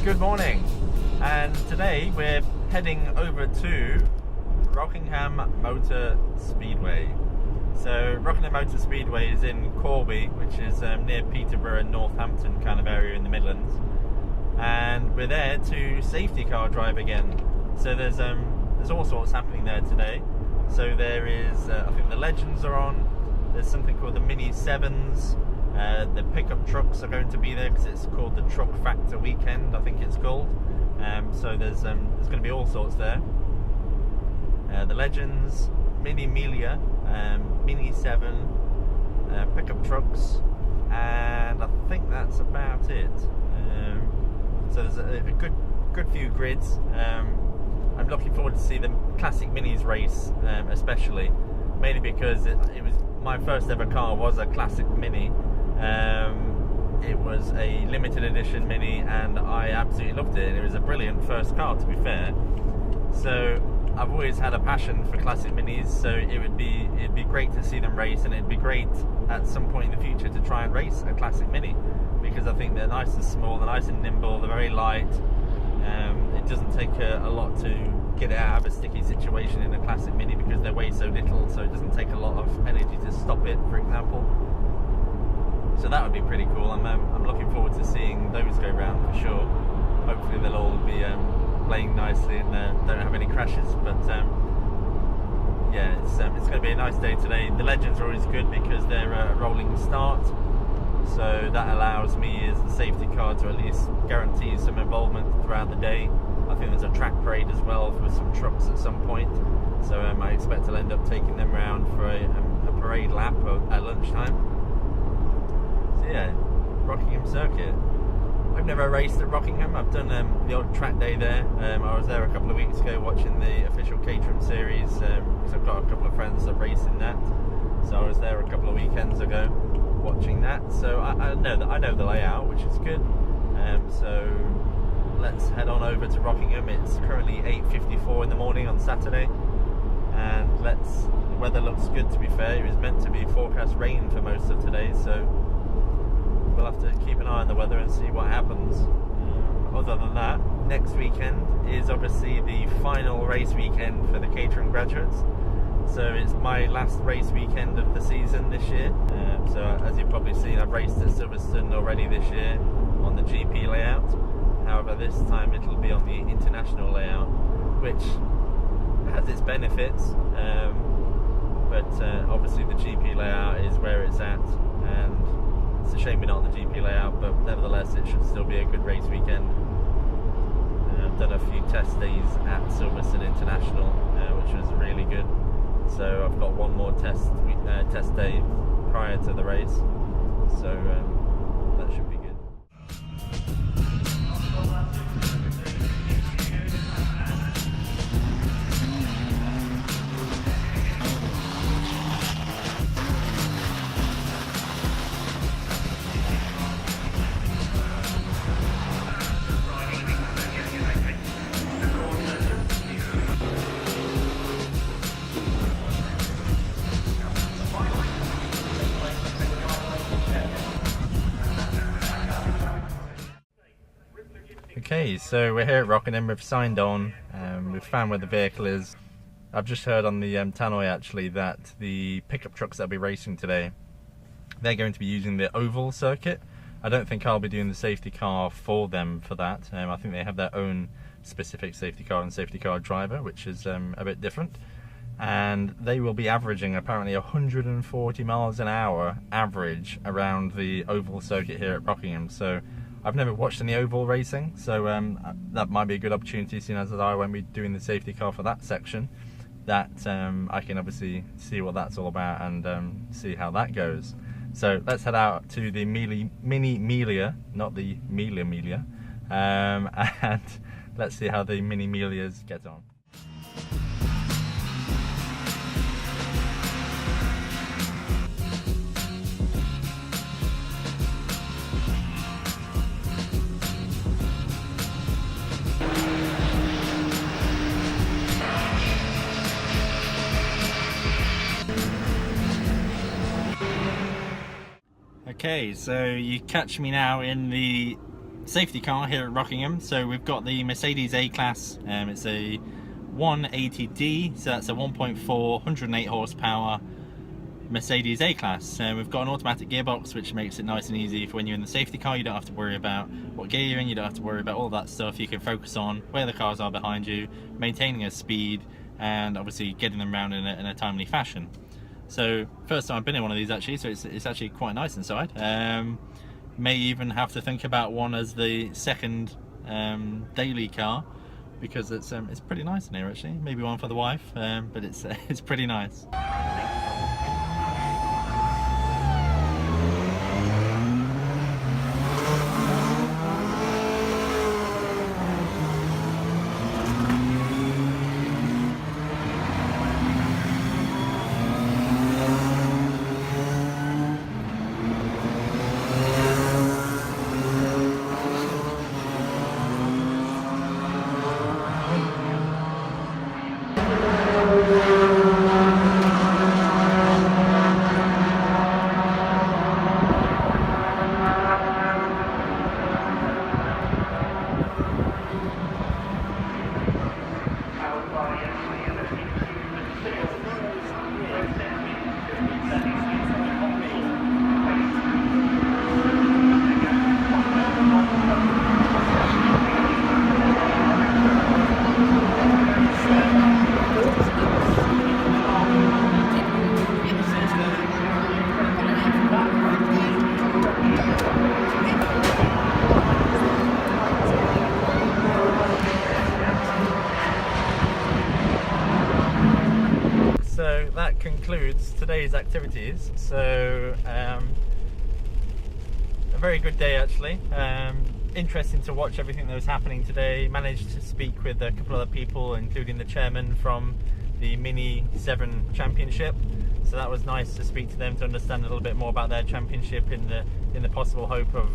Good morning, and today we're heading over to Rockingham Motor Speedway. So Rockingham Motor Speedway is in Corby, which is near Peterborough and Northampton kind of area in the Midlands, and we're there to safety car drive again. So there's all sorts happening there today. So there is I think the Legends are on. There's something called the Mini 7s. The pickup trucks are going to be there because it's called the Truck Factor Weekend, I think it's called. So there's going to be all sorts there. The Legends, Mini Melia, Mini 7, pickup trucks, and I think that's about it. So there's a good few grids. I'm looking forward to see the Classic Minis race, especially, mainly because it was my first ever car was a Classic Mini. It was a limited edition Mini and I absolutely loved it, and it was a brilliant first car, to be fair. So I've always had a passion for Classic Minis, so it'd be great to see them race, and it'd be great at some point in the future to try and race a Classic Mini, because I think they're nice and small, they're nice and nimble, they're very light. It doesn't take a lot to get it out of a sticky situation in a Classic Mini because they weigh so little, so it doesn't take a lot of energy to stop it, for example. So that would be pretty cool. I'm looking forward to seeing those go round for sure. Hopefully they'll all be playing nicely and don't have any crashes. But yeah, it's going to be a nice day today. The Legends are always good because they're a rolling start, so that allows me as the safety car to at least guarantee some involvement throughout the day. I think there's a track parade as well for some trucks at some point, so I expect to end up taking them around for a parade lap at lunchtime. Yeah, Rockingham circuit. I've never raced at Rockingham. I've done the odd track day there. I was there a couple of weeks ago watching the official Caterham series, because I've got a couple of friends that race in that. So I was there a couple of weekends ago watching that. So I know the layout, which is good. So let's head on over to Rockingham. It's currently 8:54 in the morning on Saturday, and the weather looks good, to be fair. It was meant to be forecast rain for most of today, so we'll have to keep an eye on the weather and see what happens. Other than that, next weekend is obviously the final race weekend for the Caterham graduates. So it's my last race weekend of the season this year. So as you've probably seen, I've raced at Silverstone already this year on the GP layout. However, this time it'll be on the international layout, which has its benefits. But obviously the GP layout is where it's at, and it's a shame we're not on the GP layout, but nevertheless it should still be a good race weekend. I've done a few test days at Silverstone International, which was really good. So I've got one more test day prior to the race, so that should be good. Okay, so we're here at Rockingham. We've signed on, we've found where the vehicle is. I've just heard on the tannoy actually that the pickup trucks that'll be racing today, they're going to be using the oval circuit. I don't think I'll be doing the safety car for them for that. I think they have their own specific safety car and safety car driver, which is a bit different. And they will be averaging apparently 140 miles an hour average around the oval circuit here at Rockingham. So I've never watched any oval racing, so that might be a good opportunity, seeing as I won't be doing the safety car for that section, that I can obviously see what that's all about and see how that goes. So let's head out to the Mini Melia, not the Melia, and let's see how the Mini Melias get on. Okay, so you catch me now in the safety car here at Rockingham. So we've got the Mercedes A-Class. It's a 180D, so that's a 1.4, 108 horsepower Mercedes A-Class. We've got an automatic gearbox, which makes it nice and easy for when you're in the safety car. You don't have to worry about what gear you're in, you don't have to worry about all that stuff. You can focus on where the cars are behind you, maintaining a speed, and obviously getting them around in a timely fashion. So first time I've been in one of these actually, so it's actually quite nice inside. May even have to think about one as the second daily car, because it's pretty nice in here actually. Maybe one for the wife, but it's pretty nice. So that concludes today's activities. So a very good day actually. Interesting to watch everything that was happening today. Managed to speak with a couple of other people, including the chairman from the Mini 7 Championship. So that was nice to speak to them, to understand a little bit more about their championship, in the possible hope of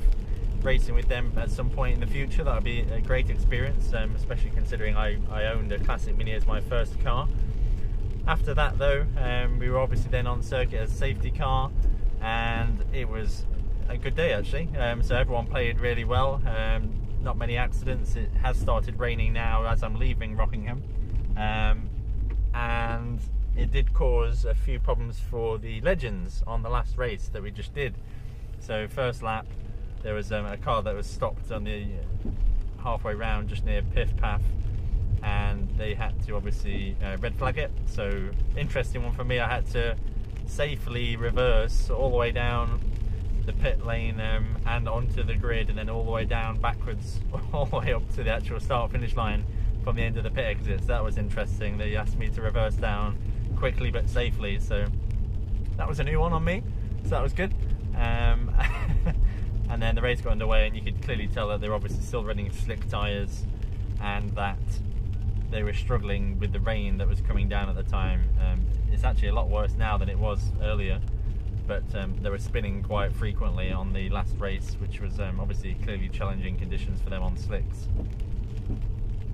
racing with them at some point in the future. That would be a great experience, especially considering I owned a classic Mini as my first car. After that though, we were obviously then on circuit as a safety car, and it was a good day actually. So everyone played really well, not many accidents. It has started raining now as I'm leaving Rockingham, and it did cause a few problems for the legends on the last race that we just did. So first lap there was a car that was stopped on the halfway round just near Piff Path, and they had to obviously red flag it. So interesting one for me. I had to safely reverse all the way down the pit lane and onto the grid, and then all the way down backwards all the way up to the actual start finish line from the end of the pit exits. That was interesting. They asked me to reverse down quickly but safely, so that was a new one on me, so that was good. And then the race got underway, and you could clearly tell that they were obviously still running slick tyres, and that they were struggling with the rain that was coming down at the time. It's actually a lot worse now than it was earlier, but they were spinning quite frequently on the last race, which was obviously clearly challenging conditions for them on slicks.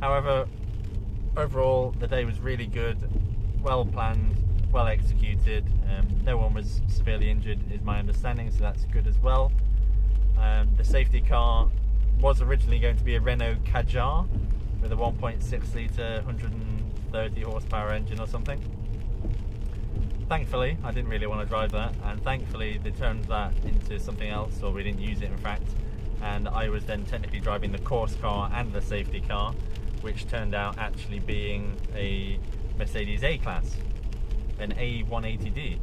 However, overall the day was really good, well planned, well executed. No one was severely injured is my understanding, so that's good as well. The safety car was originally going to be a Renault Kadjar with a 1.6 litre 130 horsepower engine or something. Thankfully I didn't really want to drive that, and thankfully they turned that into something else, or we didn't use it in fact, and I was then technically driving the course car and the safety car, which turned out actually being a Mercedes A-Class, an A180D.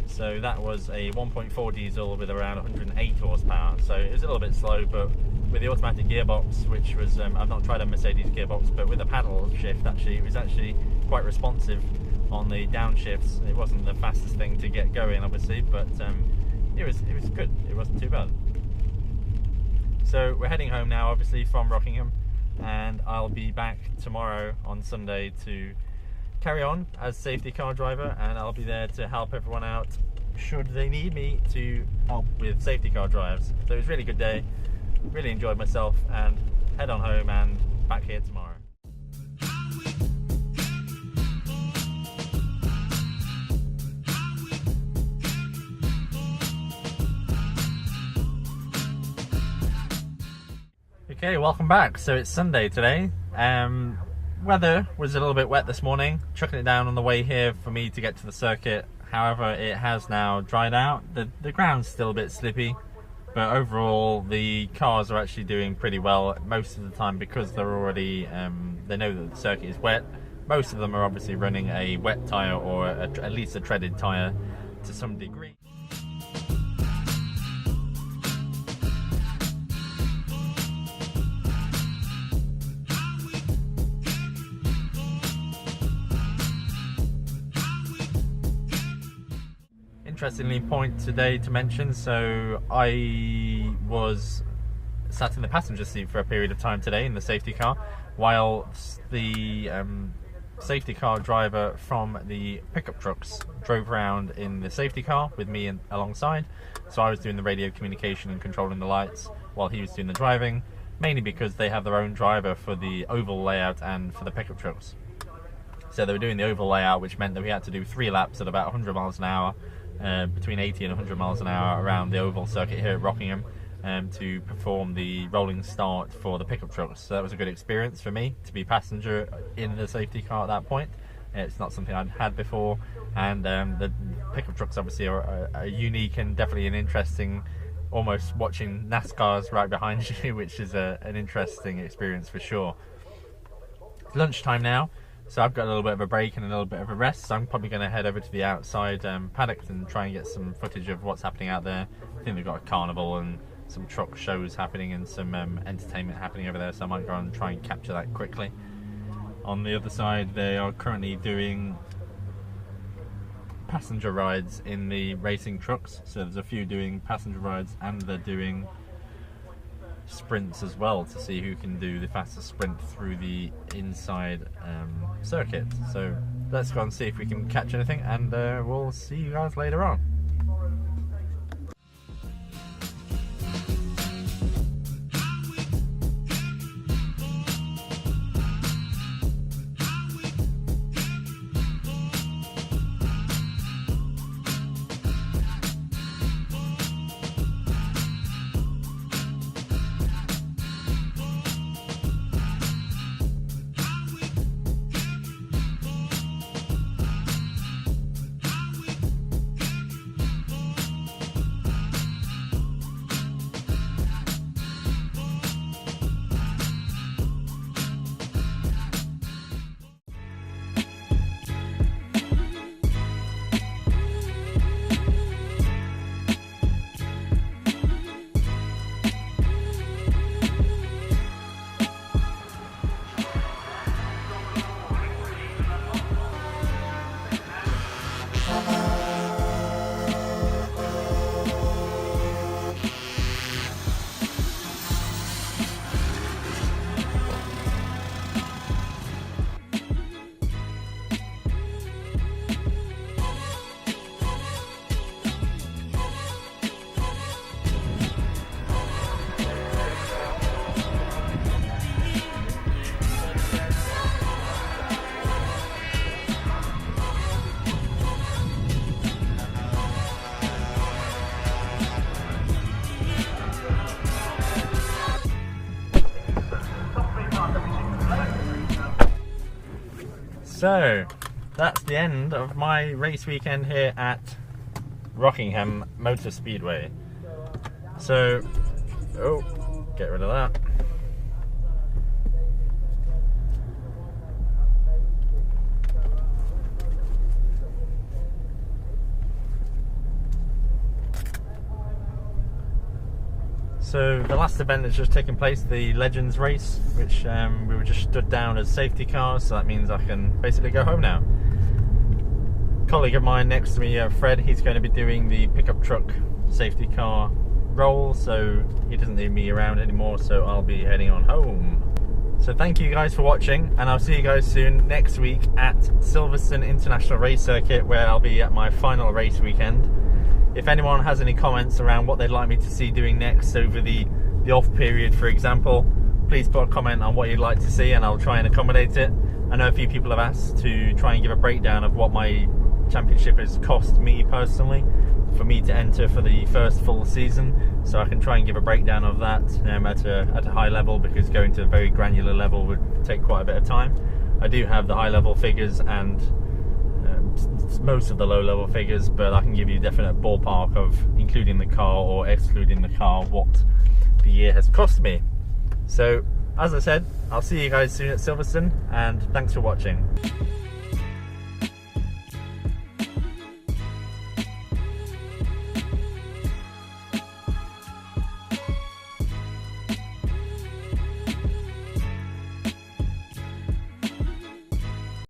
So that was a 1.4 diesel with around 108 horsepower, so it was a little bit slow, but with the automatic gearbox, which was, I've not tried a Mercedes gearbox, but with a paddle shift actually, it was actually quite responsive on the downshifts. It wasn't the fastest thing to get going obviously, but it was good, it wasn't too bad. So we're heading home now obviously from Rockingham, and I'll be back tomorrow on Sunday to carry on as safety car driver, and I'll be there to help everyone out should they need me to help with safety car drives. So it was a really good day, really enjoyed myself, and head on home and back here tomorrow. Okay, welcome back. So it's Sunday today. Weather was a little bit wet this morning, trickling it down on the way here for me to get to the circuit. However, it has now dried out. The ground's still a bit slippy, but overall the cars are actually doing pretty well most of the time because they're already, they know that the circuit is wet. Most of them are obviously running a wet tyre or at least a treaded tyre to some degree. Interestingly, point today to mention, so I was sat in the passenger seat for a period of time today in the safety car, while the safety car driver from the pickup trucks drove around in the safety car with me alongside. So I was doing the radio communication and controlling the lights while he was doing the driving, mainly because they have their own driver for the oval layout and for the pickup trucks. So they were doing the oval layout, which meant that we had to do 3 laps at about 100 miles an hour, between 80 and 100 miles an hour around the oval circuit here at Rockingham, to perform the rolling start for the pickup trucks. So that was a good experience for me to be passenger in the safety car at that point. It's not something I'd had before, and the pickup trucks obviously are unique and definitely an interesting, almost watching NASCARs right behind you, which is an interesting experience for sure. It's lunchtime now. So I've got a little bit of a break and a little bit of a rest, so I'm probably going to head over to the outside paddock and try and get some footage of what's happening out there. I think they've got a carnival and some truck shows happening and some entertainment happening over there, so I might go and try and capture that quickly. On the other side, they are currently doing passenger rides in the racing trucks, so there's a few doing passenger rides and they're doing sprints as well to see who can do the fastest sprint through the inside circuit. So let's go and see if we can catch anything, and we'll see you guys later on. So that's the end of my race weekend here at Rockingham Motor Speedway. So, get rid of that. So the last event that's just taken place, the Legends race, which we were just stood down as safety cars, so that means I can basically go home now. A colleague of mine next to me, Fred, he's going to be doing the pickup truck safety car role, so he doesn't need me around anymore, so I'll be heading on home. So thank you guys for watching, and I'll see you guys soon next week at Silverstone International Race Circuit, where I'll be at my final race weekend. If anyone has any comments around what they'd like me to see doing next over the off period, for example, please put a comment on what you'd like to see and I'll try and accommodate it. I know a few people have asked to try and give a breakdown of what my championship has cost me personally for me to enter for the first full season, so I can try and give a breakdown of that at a high level, because going to a very granular level would take quite a bit of time. I do have the high level figures and most of the low level figures, but I can give you a definite ballpark of including the car or excluding the car what the year has cost me. So as I said, I'll see you guys soon at Silverstone, and thanks for watching.